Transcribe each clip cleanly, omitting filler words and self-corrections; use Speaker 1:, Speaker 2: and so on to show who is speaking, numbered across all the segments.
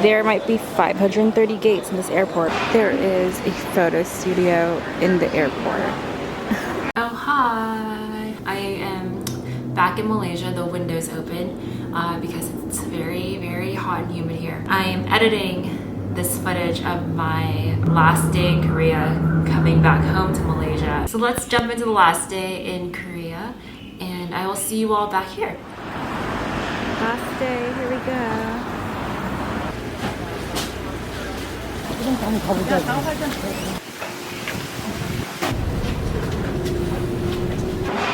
Speaker 1: There might be 530 gates in this airport. There is a photo studio in the airport. Oh, hi! I am back in Malaysia. The window's open because it's very, very hot and humid here. I am editing this footage of my last day in Korea, coming back home to Malaysia. So let's jump into the last day in Korea, and I will see you all back here. Last day, here we go.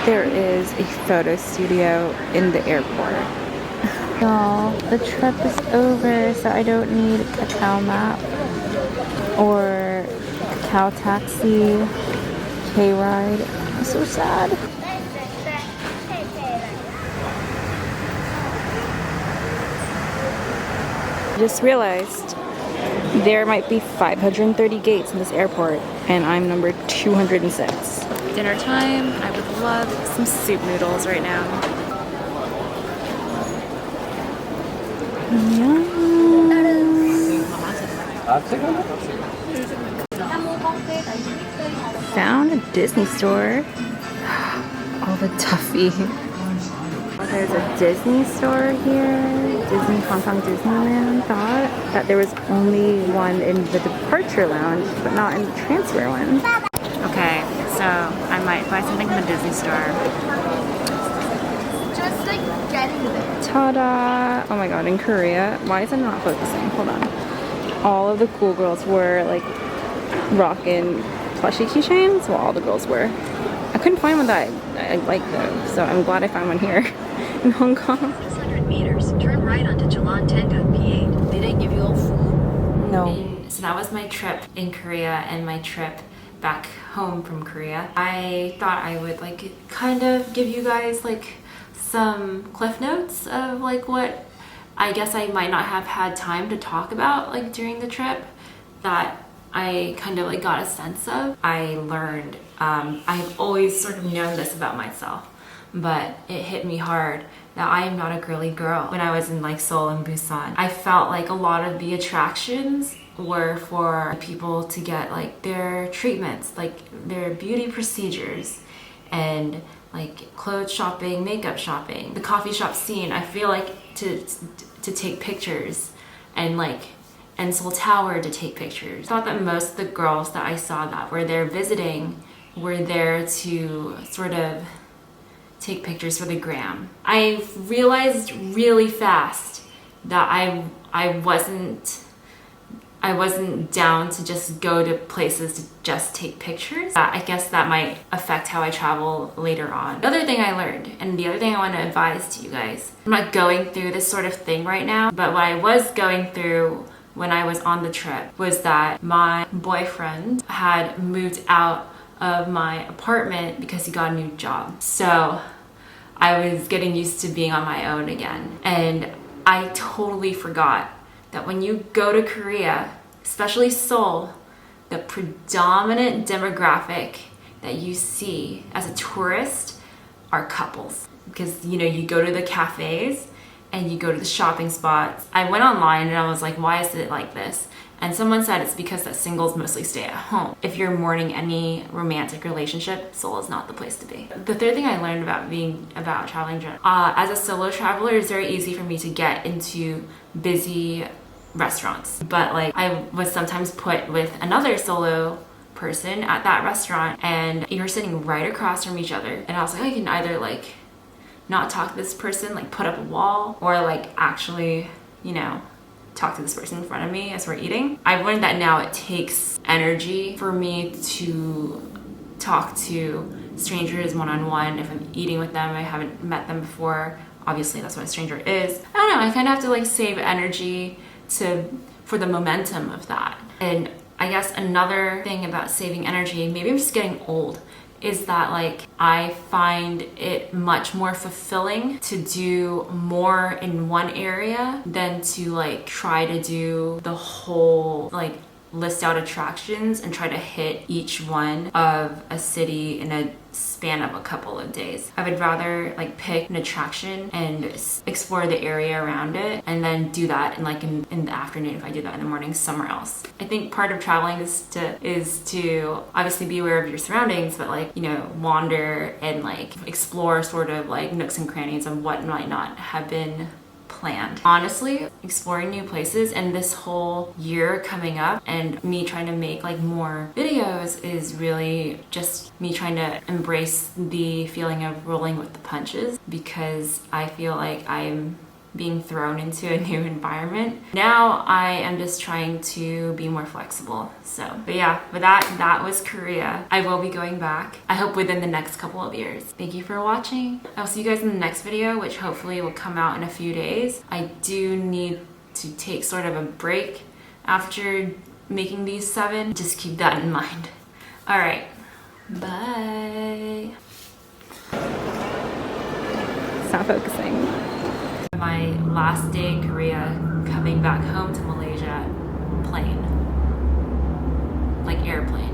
Speaker 1: There is a photo studio in the airport. Y'all, the trip is over, so I don't need a Kakao map or Kakao taxi, K-ride. I'm so sad. I just realized there might be 530 gates in this airport, and I'm number 206. Dinner time. I would love some soup noodles right now. Yum. Found a Disney store. All the Tuffy. There's a Disney store here. Disney Hong Kong Disneyland. Thought that there was only one in the departure lounge, but not in the transfer one. Okay, so I might buy something from the Disney store.
Speaker 2: Just like getting there.
Speaker 1: Ta-da! Oh my god, in Korea, why is it not focusing? Hold on. All of the cool girls were like rocking plushie keychains. Well, all the girls were. I couldn't find one that I liked though, so I'm glad I found one here in Hong Kong.
Speaker 3: 600 meters, turn right onto Jalan Tengah, P8. Did they give you all food?
Speaker 1: No.
Speaker 4: So that was my trip in Korea and my trip back home from Korea. I thought I would like kind of give you guys like some cliff notes of like what I guess I might not have had time to talk about like during the trip that I kind of like got a sense of. I learned, I've always sort of known this about myself, but it hit me hard that I am not a girly girl. When I was in like Seoul and Busan, I felt like a lot of the attractions were for people to get like their treatments, like their beauty procedures and like clothes shopping, makeup shopping. The coffee shop scene, I feel like to take pictures and like and Seoul Tower to take pictures. I thought that most of the girls that I saw that were there visiting were there to sort of take pictures for the gram. I realized really fast that I wasn't down to just go to places to just take pictures. I guess that might affect how I travel later on. The other thing I learned, and the other thing I want to advise to you guys, I'm not going through this sort of thing right now, but what I was going through when I was on the trip was that my boyfriend had moved out of my apartment because he got a new job. So I was getting used to being on my own again. And I totally forgot that when you go to Korea, especially Seoul, the predominant demographic that you see as a tourist are couples. Because, you know, you go to the cafes and you go to the shopping spots. I went online and I was like, why is it like this? And someone said it's because that singles mostly stay at home. If you're mourning any romantic relationship, Seoul is not the place to be. The third thing I learned about traveling, as a solo traveler, it's very easy for me to get into busy restaurants. But like I was sometimes put with another solo person at that restaurant and you're sitting right across from each other. And I was like, I can either like not talk to this person, like put up a wall, or like actually, you know, talk to this person in front of me as we're eating. I've learned that now it takes energy for me to talk to strangers one-on-one. If I'm eating with them, I haven't met them before. Obviously, that's what a stranger is. I don't know, I kind of have to like save energy for the momentum of that. And I guess another thing about saving energy, maybe I'm just getting old, is that like I find it much more fulfilling to do more in one area than to like try to do the whole like list out attractions and try to hit each one of a city in a span of a couple of days. I would rather like pick an attraction and explore the area around it and then do that in the afternoon. If I do that in the morning somewhere else. I think part of traveling is to obviously be aware of your surroundings, but like, you know, wander and like explore sort of like nooks and crannies of what might not have been planned. Honestly, exploring new places and this whole year coming up and me trying to make like more videos is really just me trying to embrace the feeling of rolling with the punches, because I feel like I'm being thrown into a new environment. Now I am just trying to be more flexible. But yeah, but that was Korea. I will be going back, I hope within the next couple of years. Thank you for watching. I'll see you guys in the next video, which hopefully will come out in a few days. I do need to take sort of a break after making these 7. Just keep that in mind. All right, bye.
Speaker 1: It's not focusing.
Speaker 4: My last day in Korea, coming back home to Malaysia, plane, like airplane.